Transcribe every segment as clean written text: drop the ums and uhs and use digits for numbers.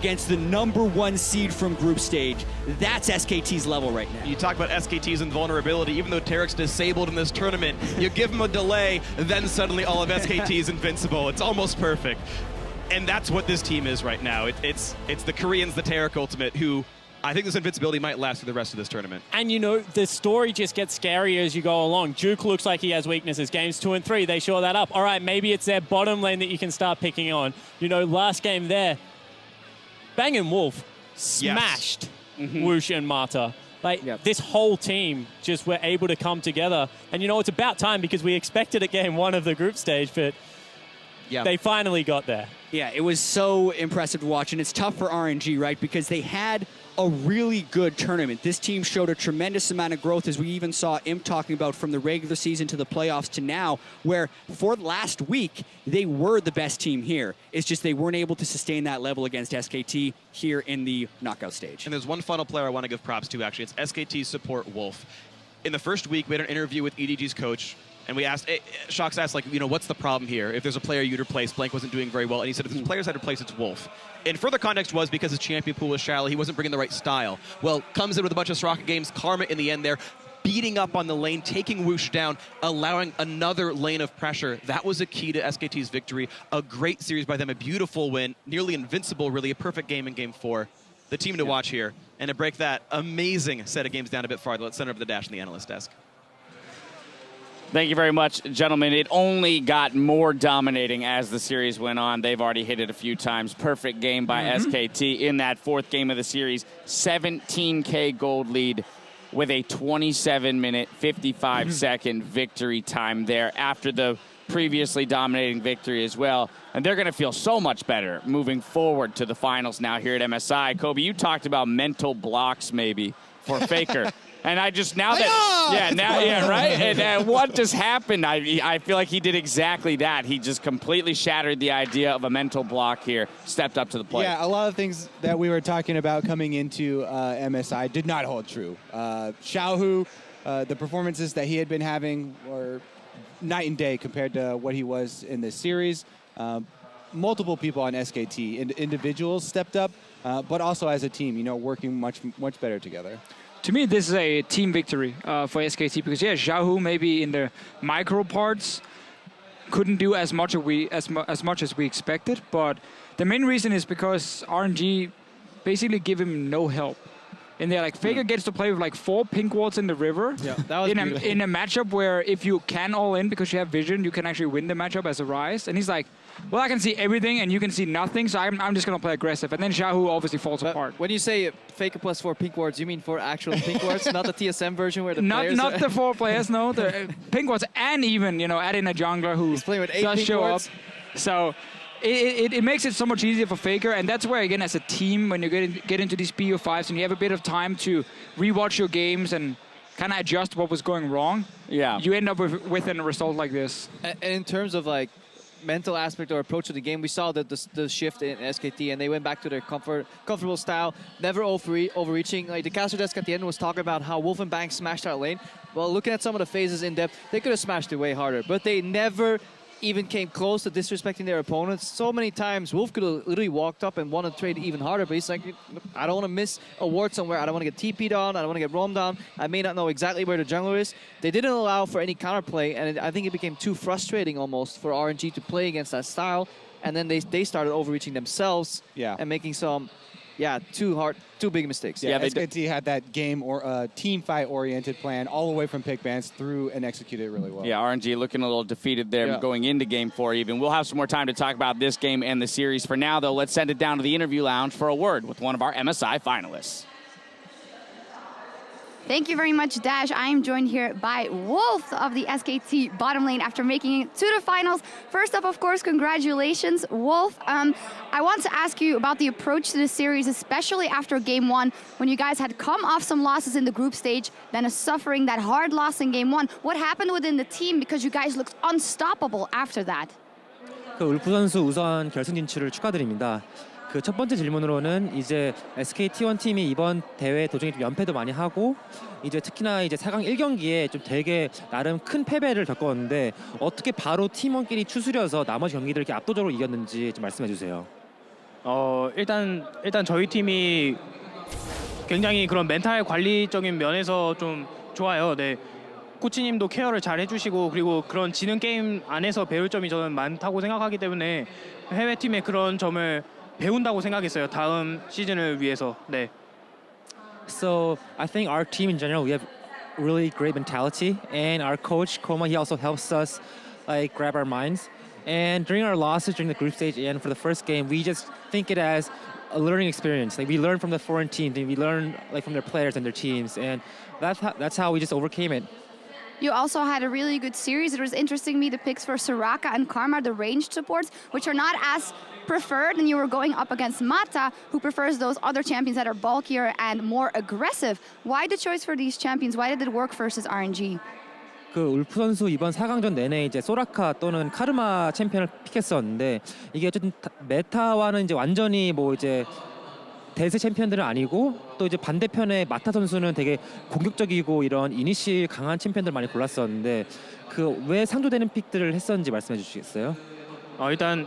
against the #1 seed from group stage. That's SKT's level right now. You talk about SKT's invulnerability. Even though Tarek's disabled in this tournament, you give him a delay, then suddenly all of SKT is invincible. It's almost perfect. And that's what this team is right now. It's the Koreans, the Tarek Ultimate, who I think this invincibility might last through the rest of this tournament. And you know, the story just gets scarier as you go along. Duke looks like he has weaknesses. Games 2 and 3, they shore that up. All right, maybe it's their bottom lane that you can start picking on. You know, last game there, Bang and Wolf smashed Wuxx and Mata. Like, this whole team just were able to come together. And you know, it's about time because we expected at game 1 of the group stage, but they finally got there. Yeah, it was so impressive to watch, and it's tough for RNG, right? Because they had a really good tournament. This team showed a tremendous amount of growth, as we even saw Imp talking about, from the regular season to the playoffs to now, where for last week, they were the best team here. It's just they weren't able to sustain that level against SKT here in the knockout stage. And there's one final player I want to give props to, actually. It's SKT support Wolf. In the first week, we had an interview with EDG's coach, and we asked, Shox asked, like, you know, what's the problem here? If there's a player you'd replace, Blank wasn't doing very well. And he said, if there's players I'd replace, it's Wolf. And further context was because his champion pool was shallow, he wasn't bringing the right style. Well, comes in with a bunch of Soraka games, Karma in the end there, beating up on the lane, taking Wuxx down, allowing another lane of pressure. That was a key to SKT's victory. A great series by them, a beautiful win, nearly invincible, really, a perfect game in Game 4. The team to watch here. And to break that amazing set of games down a bit farther, let's send over the dash in the analyst desk. Thank you very much, gentlemen. It only got more dominating as the series went on. They've already hit it a few times. Perfect game by SKT in that 4th game of the series. 17K gold lead with a 27-minute, 55-second victory time there after the previously dominating victory as well. And they're going to feel so much better moving forward to the finals now here at MSI. Kobe, you talked about mental blocks maybe for Faker. And I just, now that, right? And what just happened? I feel like he did exactly that. He just completely shattered the idea of a mental block here, stepped up to the plate. Yeah, a lot of things that we were talking about coming into MSI did not hold true. Xiaohu, the performances that he had been having were night and day compared to what he was in this series. Multiple people on SKT, individuals stepped up, but also as a team, you know, working much better together. To me, this is a team victory for SKT because, yeah, Xiaohu maybe in the micro parts couldn't do as much as we expected, but the main reason is because RNG basically give him no help. And they're like, Faker gets to play with like 4 pink wards in the river. Yeah, that was in a matchup where if you can all in because you have vision, you can actually win the matchup as a Ryze. And he's like, well, I can see everything and you can see nothing, so I'm just going to play aggressive. And then Xiaohu obviously falls apart. When you say Faker plus 4 pink wards, you mean 4 actual pink wards, not the TSM version where the players... Not the 4 players, no. The pink wards, and even, you know, add in a jungler who He's playing with 8 does pink show wards. up. So it makes it so much easier for Faker, and that's where, again, as a team, when you get into these BO5s and you have a bit of time to rewatch your games and kind of adjust what was going wrong, you end up with a result like this. And in terms of, like, mental aspect or approach to the game, we saw the shift in SKT, and they went back to their comfortable style, never overreaching. Like the caster desk at the end was talking about how Wolf and Bang smashed our lane. Well, looking at some of the phases in depth, they could have smashed it way harder, but they never even came close to disrespecting their opponents. So many times, Wolf could have literally walked up and wanted to trade even harder, but he's like, I don't want to miss a ward somewhere. I don't want to get TP'd on. I don't want to get roamed on. I may not know exactly where the jungler is. They didn't allow for any counterplay, and I think it became too frustrating almost for RNG to play against that style. And then they started overreaching themselves and making some, too big mistakes. Yeah, SKT had that game or team fight oriented plan all the way from pick bans through and executed it really well. Yeah, RNG looking a little defeated there going into Game 4 even. We'll have some more time to talk about this game and the series. For now, though, let's send it down to the interview lounge for a word with one of our MSI finalists. Thank you very much, Dash. I am joined here by Wolf of the SKT bottom lane after making it to the finals. First up, of course, congratulations, Wolf. I want to ask you about the approach to the series, especially after Game 1, when you guys had come off some losses in the group stage, then suffering that hard loss in Game 1. What happened within the team, because you guys looked unstoppable after that? 울프 선수 우선 결승 진출을 축하드립니다. 그 첫 번째 질문으로는 이제 SKT1 팀이 이번 대회 도중에 좀 연패도 많이 하고 이제 특히나 이제 4강 1경기에 좀 되게 나름 큰 패배를 겪었는데 어떻게 바로 팀원끼리 추스려서 나머지 경기들을 이렇게 압도적으로 이겼는지 좀 말씀해 주세요. 일단 저희 팀이 굉장히 그런 멘탈 관리적인 면에서 좀 좋아요. 네. 코치님도 케어를 잘 해주시고 그리고 그런 지능 게임 안에서 배울 점이 저는 많다고 생각하기 때문에 해외 팀의 그런 점을 배운다고 생각했어요. 다음 시즌을 위해서. 네. So I think our team in general, we have really great mentality, and our coach Koma, he also helps us like grab our minds. And during our losses during the group stage and for the first game, we just think it as a learning experience. Like we learn from the foreign teams, and we learn like from their players and their teams, and that's how we just overcame it. You also had a really good series. It was interesting to me, the picks for Soraka and Karma, the ranged supports, which are not as preferred, and you were going up against Mata, who prefers those other champions that are bulkier and more aggressive. Why the choice for these champions? Why did it work versus RNG? 그 울프 선수 이번 4강전 내내 이제 소라카 또는 카르마 챔피언을 픽했었는데 이게 어쨌든 메타와는 이제 완전히 뭐 이제 대세 챔피언들은 아니고 또 이제 반대편에 마타 선수는 되게 공격적이고 이런 이니시 강한 챔피언들 많이 골랐었는데 그 왜 상조되는 픽들을 했었는지 말씀해 주시겠어요? 일단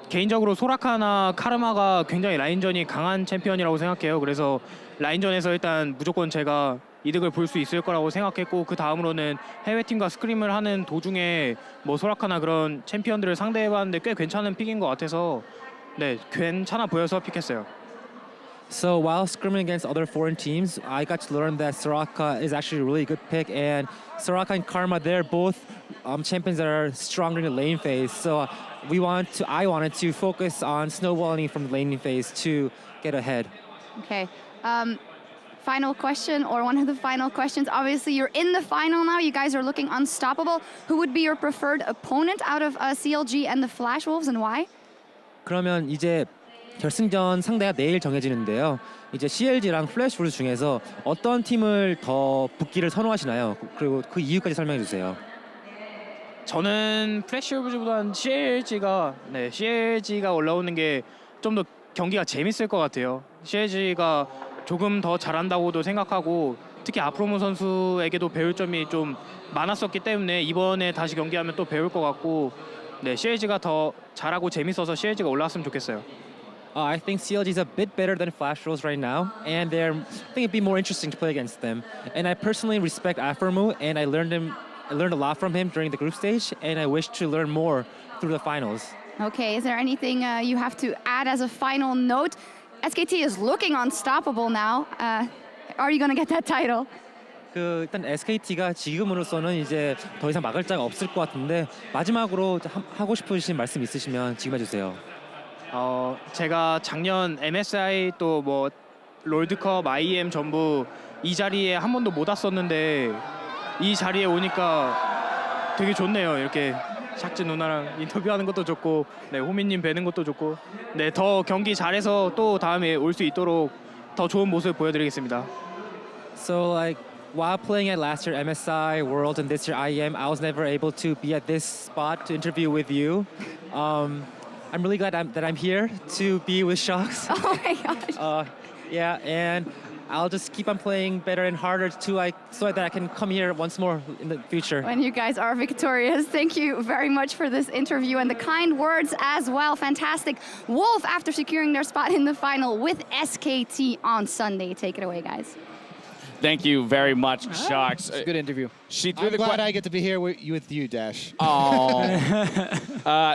개인적으로 소라카나 카르마가 굉장히 라인전이 강한 챔피언이라고 생각해요. 그래서 라인전에서 일단 무조건 제가 이득을 볼 수 있을 거라고 생각했고 그 다음으로는 해외팀과 스크림을 하는 도중에 뭐 소라카나 그런 챔피언들을 상대해봤는데 꽤 괜찮은 픽인 것 같아서 네 괜찮아 보여서 픽했어요. So while scrimming against other foreign teams, I got to learn that Soraka is actually a really good pick, and Soraka and Karma, they're both champions that are stronger in the lane phase. So I wanted to focus on snowballing from the laning phase to get ahead. Okay. Final question, or one of the final questions. Obviously, you're in the final now. You guys are looking unstoppable. Who would be your preferred opponent out of CLG and the Flash Wolves, and why? 그러면 이제 결승전 상대가 내일 정해지는데요. 이제 CLG랑 플래시 wolves 중에서 어떤 팀을 더 붙기를 선호하시나요? 그리고 그 이유까지 설명해 주세요. 저는 플래시 wolves보다는 CLG가 올라오는 게 좀 더 경기가 재밌을 것 같아요. CLG가 조금 더 잘한다고도 생각하고 특히 아프로모 선수에게도 배울 점이 좀 많았었기 때문에 이번에 다시 경기하면 또 배울 것 같고 네, CLG가 더 잘하고 재밌어서 CLG가 올라왔으면 좋겠어요. I think CLG is a bit better than Flash Wolves right now, and I think it'd be more interesting to play against them. And I personally respect Aphromo, and I learned a lot from him during the group stage, and I wish to learn more through the finals. Okay, is there anything you have to add as a final note? SKT is looking unstoppable now. Are you going to get that title? 일단 SKT가 지금으로서는 이제 더 이상 막을 자가 없을 것 같은데 마지막으로 하고 싶으신 말씀 있으시면 지금 해주세요. 제가 작년 MSI 또 뭐 롤드컵, IEM 전부 이 자리에 한 번도 못 왔었는데 이 자리에 오니까 되게 좋네요. 이렇게 샥지 누나랑 인터뷰하는 것도 좋고, 네 호민님 뵈는 것도 좋고, 네 더 경기 잘해서 또 다음에 올 수 있도록 더 좋은 모습 보여드리겠습니다. So like while playing at last year MSI World and this year IEM, I was never able to be at this spot to interview with you. I'm really glad that I'm here to be with Shox. Oh my gosh. Yeah, and I'll just keep on playing better and harder so that I can come here once more in the future. When you guys are victorious. Thank you very much for this interview and the kind words as well. Fantastic. Wolf after securing their spot in the final with SKT on Sunday. Take it away, guys. Thank you very much, Shox. It's a good interview. I'm glad I get to be here with you, Dash. Oh.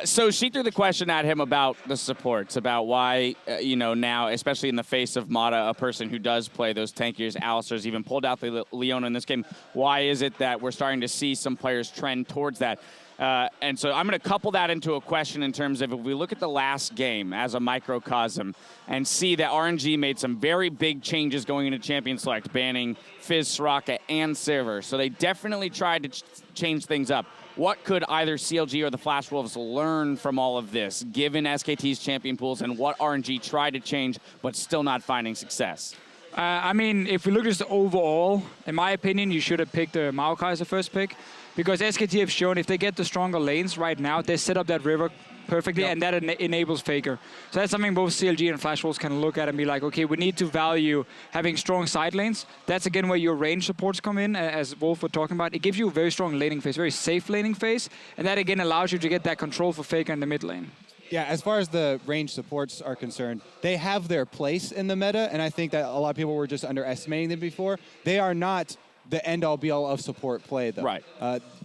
So she threw the question at him about the supports, about why, now, especially in the face of Mata, a person who does play those tankiers, Alistar's even pulled out the Leona in this game. Why is it that we're starting to see some players trend towards that? And so I'm going to couple that into a question in terms of if we look at the last game as a microcosm and see that RNG made some very big changes going into Champion Select, banning Fizz, Soraka, and Silver. So they definitely tried to change things up. What could either CLG or the Flash Wolves learn from all of this, given SKT's champion pools and what RNG tried to change but still not finding success? I mean, if we look just overall, in my opinion, you should have picked Maokai as the first pick. Because SKT have shown if they get the stronger lanes right now, they set up that river perfectly, and that enables Faker. So that's something both CLG and Flash Wolves can look at and be like, okay, we need to value having strong side lanes. That's again where your range supports come in, as Wolf were talking about. It gives you a very strong laning phase, very safe laning phase, and that again allows you to get that control for Faker in the mid lane. Yeah, as far as the range supports are concerned, they have their place in the meta, and I think that a lot of people were just underestimating them before. They are not the end-all, be-all of support play, though. Right.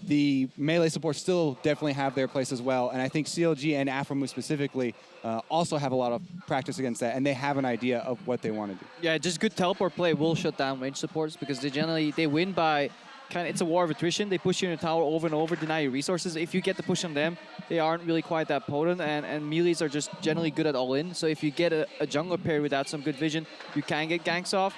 The melee supports still definitely have their place as well, and I think CLG and Aphromoo specifically also have a lot of practice against that, and they have an idea of what they want to do. Yeah, just good teleport play will shut down range supports because they win by it's a war of attrition. They push you in a tower over and over, deny you resources. If you get the push on them, they aren't really quite that potent, and melees are just generally good at all-in. So if you get a jungler pair without some good vision, you can get ganks off.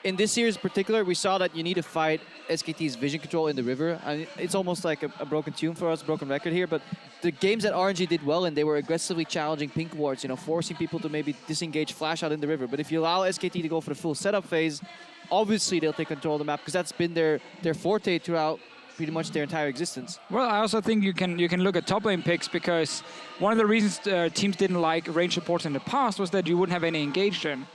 In this series in particular, we saw that you need to fight SKT's vision control in the river. I mean, it's almost like a broken tune for us, broken record here, but the games that RNG did well in, they were aggressively challenging pink wards, forcing people to maybe disengage flash out in the river. But if you allow SKT to go for the full setup phase, obviously they'll take control of the map because that's been their forte throughout pretty much their entire existence. Well, I also think you can look at top lane picks because one of the reasons teams didn't like range supports in the past was that you wouldn't have any engaged in.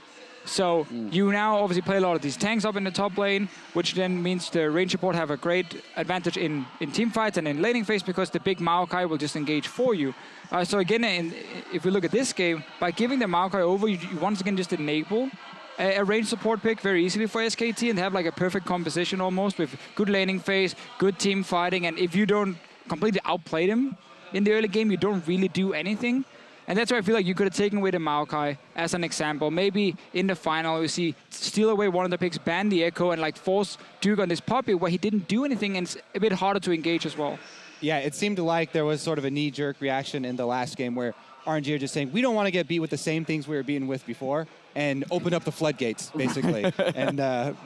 So you now obviously play a lot of these tanks up in the top lane, which then means the range support have a great advantage in team fights and in laning phase because the big Maokai will just engage for you. So again, if we look at this game, by giving the Maokai over, you once again just enable a range support pick very easily for SKT and have like a perfect composition almost with good laning phase, good team fighting, and if you don't completely outplay them in the early game, you don't really do anything. And that's why I feel like you could have taken away the Maokai as an example. Maybe in the final, you see, steal away one of the picks, ban the Echo, and like force Duke on this puppy where he didn't do anything, and it's a bit harder to engage as well. Yeah, it seemed like there was sort of a knee-jerk reaction in the last game where RNG are just saying, we don't want to get beat with the same things we were beaten with before, and open up the floodgates, basically. And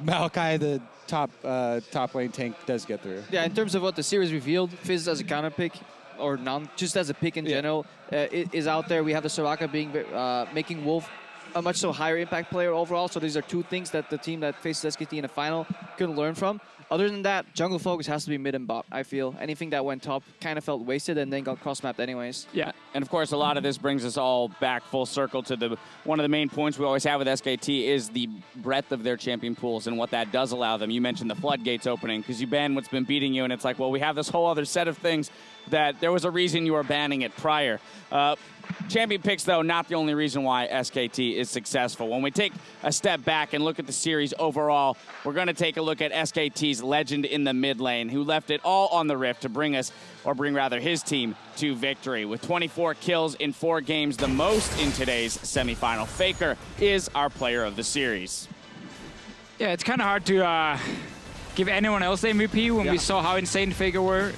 Maokai, the top lane tank, does get through. Yeah, in terms of what the series revealed, Fizz as a counter pick, or just as a pick in general, is out there. We have the Soraka making Wolf a much higher impact player overall. So these are two things that the team that faces SKT in the final can learn from. Other than that, jungle focus has to be mid and bot, I feel. Anything that went top kind of felt wasted and then got cross-mapped anyways. Yeah, and of course, a lot of this brings us all back full circle to one of the main points we always have with SKT is the breadth of their champion pools and what that does allow them. You mentioned the floodgates opening because you ban what's been beating you, and it's like, well, we have this whole other set of things that there was a reason you were banning it prior. Champion picks, though, not the only reason why SKT is successful. When we take a step back and look at the series overall, we're going to take a look at SKT's legend in the mid lane, who left it all on the Rift to bring his team to victory. With 24 kills in 4 games, the most in today's semifinal, Faker is our player of the series. Yeah, it's kind of hard to give anyone else the MVP when we saw how insane Faker were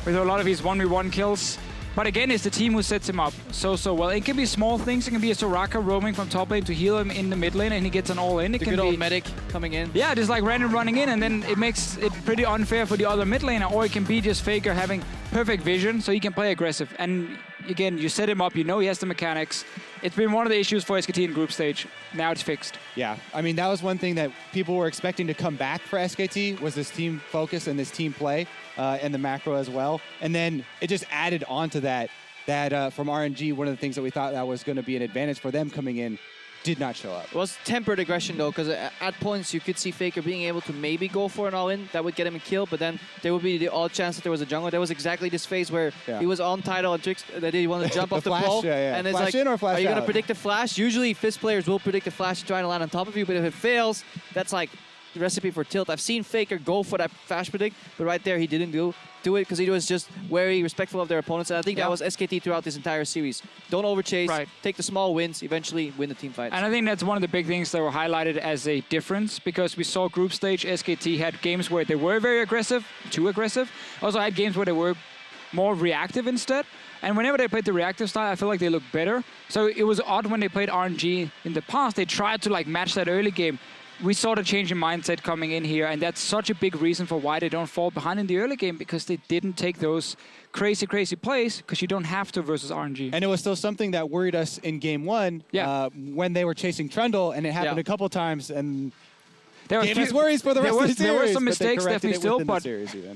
with a lot of his 1v1 kills. But again, it's the team who sets him up so well. It can be small things. It can be a Soraka roaming from top lane to heal him in the mid lane, and he gets an all-in. It The can good be old medic coming in. Yeah, just like random running in, and then it makes it pretty unfair for the other mid laner. Or it can be just Faker having perfect vision, so he can play aggressive. And again, you set him up. You know he has the mechanics. It's been one of the issues for SKT in group stage. Now it's fixed. Yeah, I mean, that was one thing that people were expecting to come back for SKT was this team focus and this team play and the macro as well. And then it just added on to that from RNG, one of the things that we thought that was going to be an advantage for them coming in did not show up. It was tempered aggression, though, because at points you could see Faker being able to maybe go for an all-in. That would get him a kill, but then there would be the odd chance that there was a jungle. There was exactly this phase where he was on title and Trix that he wanted to jump off the flash, pole. yeah. And it's Flash like, in or flash are you going to out? predict the flash? Usually, Fizz players will predict the flash to try and land on top of you, but if it fails, that's like the recipe for tilt. I've seen Faker go for that flash predict, but right there he didn't do it because he was just very respectful of their opponents. And I think that was SKT throughout this entire series. Don't overchase, take the small wins, eventually win the team fights. And I think that's one of the big things that were highlighted as a difference because we saw group stage SKT had games where they were very aggressive, too aggressive. Also had games where they were more reactive instead. And whenever they played the reactive style, I feel like they looked better. So it was odd when they played RNG in the past. They tried to like match that early game. We saw the change in mindset coming in here, and that's such a big reason for why they don't fall behind in the early game, because they didn't take those crazy plays, because you don't have to versus RNG. And it was still something that worried us in game 1 when they were chasing Trundle, and it happened a couple times, and gave us worries for the rest of the series. There were some mistakes definitely still, but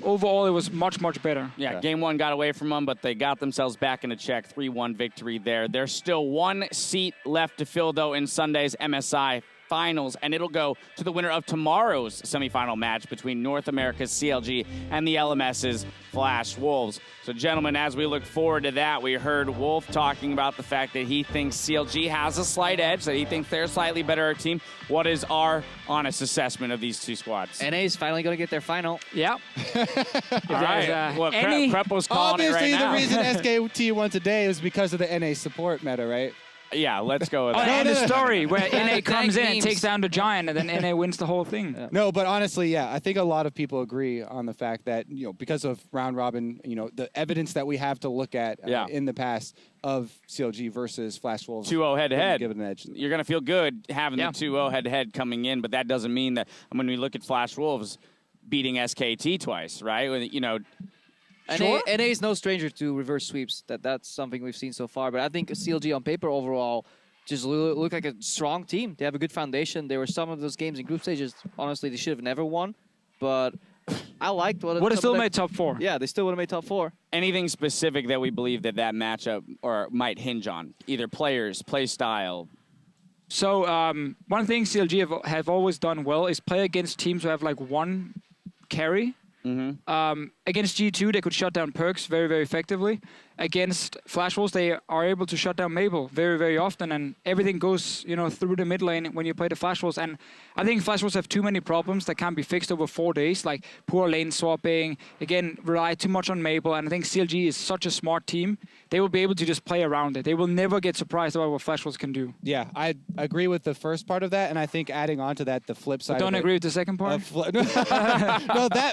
overall it was much better. Yeah, game 1 got away from them, but they got themselves back into check. 3-1 victory there. There's still 1 seat left to fill, though, in Sunday's MSI. finals, and it'll go to the winner of tomorrow's semifinal match between North America's CLG and the LMS's Flash Wolves. So, gentlemen, as we look forward to that, we heard Wolf talking about the fact that he thinks CLG has a slight edge, that he thinks they're a slightly better team. What is our honest assessment of these two squads? NA is finally going to get their final. Yeah. All right. Well, any- Crepo's calling it right Obviously, now. the reason SKT won today was because of the NA support meta, right? Yeah, let's go with Oh, that. and the story where NA comes in and memes. takes down the Giant, and then NA wins the whole thing. No, but honestly, yeah, I think a lot of people agree on the fact that, because of round robin, the evidence that we have to look at in the past of CLG versus Flash Wolves. 2-0 head-to-head. Give it an edge. You're going to feel good having the 2-0 head-to-head coming in, but that doesn't mean that when we look at Flash Wolves beating SKT twice, right? NA is no stranger to reverse sweeps. That's something we've seen so far. But I think CLG on paper overall just look like a strong team. They have a good foundation. There were some of those games in group stages, honestly, they should have never won. But I liked what Would have still made top 4. Yeah, they still would have made top 4. Anything specific that we believe that matchup or might hinge on? Either players, play style. So one thing CLG have always done well is play against teams who have like one carry. Against G2, they could shut down Perks very, very effectively. Against Flash Wolves, they are able to shut down Mabel very, very often, and everything goes, through the mid lane when you play the Flash Wolves. And I think Flash Wolves have too many problems that can't be fixed over 4 days, like poor lane swapping, again, rely too much on Mabel, and I think CLG is such a smart team. They will be able to just play around it. They will never get surprised about what Flash Wolves can do. Yeah, I agree with the first part of that, and I think adding on to that, the flip side. Don't agree with the second part? No,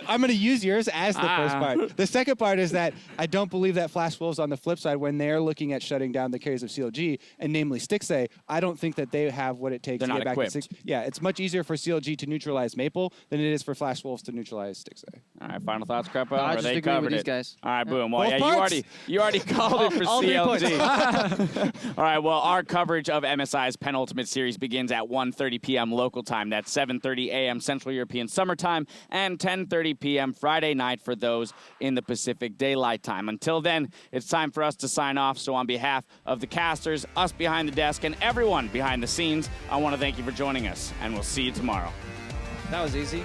I'm going to use yours as the first part. The second part is that I don't believe that Flash Wolves on the flip side, when they're looking at shutting down the carries of CLG, and namely Stixay, I don't think that they have what it takes They're to not get back equipped. to 6. Yeah, it's much easier for CLG to neutralize Maple than it is for Flash Wolves to neutralize Stixay. All right, final thoughts, Crepo? I Or just they agree covered with these it? guys. All right, boom. Well, Both yeah, parts? you already called it for all 3 points. CLG. All right, well, our coverage of MSI's penultimate series begins at 1:30 p.m. local time. That's 7:30 a.m. Central European Summer Time and 10:30 p.m. Friday night for those in the Pacific Daylight Time. Until then, it's time for us to sign off. So on behalf of the casters, us behind the desk, and everyone behind the scenes, I want to thank you for joining us, and we'll see you tomorrow. That was easy.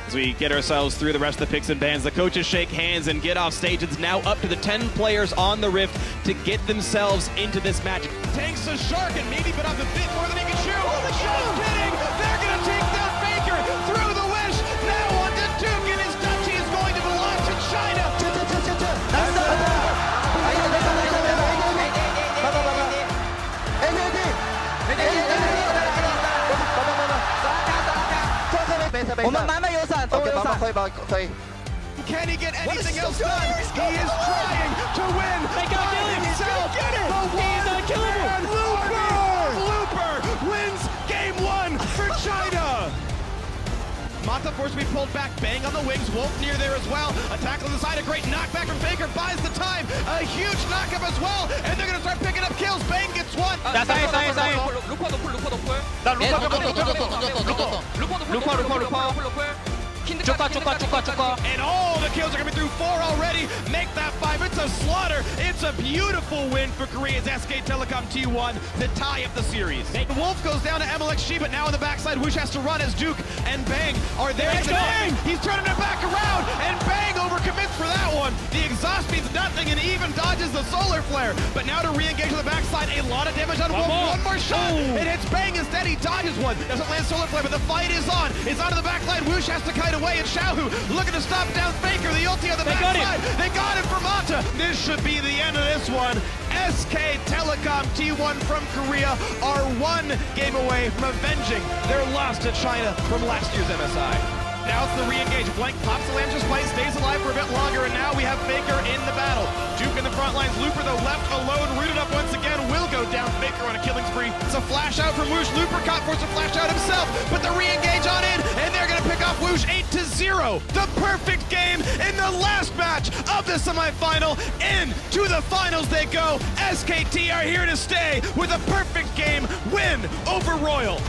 As we get ourselves through the rest of the picks and bans, the coaches shake hands and get off stage. It's now up to the 10 players on the Rift to get themselves into this match. Tanks a shark and maybe bit off a bit more than he can chew. Just kidding! They're going to take down Faker through the wish. Now on to Duke, and his duchy is going to belong to China. Can he get anything else done? He is trying to win by himself. And Looper wins game 1 for China. Mata forced to be pulled back, bang on the wings, Wolf near there as well. Attack on the side, a great knockback from Faker, buys the time, a huge knockup as well, and they're gonna start picking up kills. Bang gets one. And all the kills are coming through 4 already. Make that 5. It's a slaughter. It's a beautiful win for Korea's SK Telecom T1 to tie up the series. Wolf goes down to Mlxg, but now on the backside, Wuxx has to run as Duke and Bang are there. He's turning it back around, and Bang overcommits for that one. The exhaust means nothing and even dodges the solar flare. But now to re-engage on the backside, a lot of damage on Wolf. One more shot. It hits Bang instead. He dodges one. Doesn't land solar flare, but the fight is on. It's onto the backside. Wuxx has to kite away, and Xiaohu looking to stop down Faker. The ulti on the backside. They got him for Mata. This should be the end of this one. SK Telecom T1 from Korea are 1 game away from avenging their loss to China from last year's MSI. Now it's the re-engage. Blank pops the Lantern Spite, stays alive for a bit longer, and now we have Faker in the battle. Duke in the front lines, Looper though left alone, rooted up once again, will go down Faker on a killing spree. It's a flash out from Wuxx. Looper caught forced to flash out himself, but the re-engage on in, and they're gonna pick off Wuxx 8-0. The perfect game in the last match of the semifinal. Into the finals they go. SKT are here to stay with a perfect game win over Royal.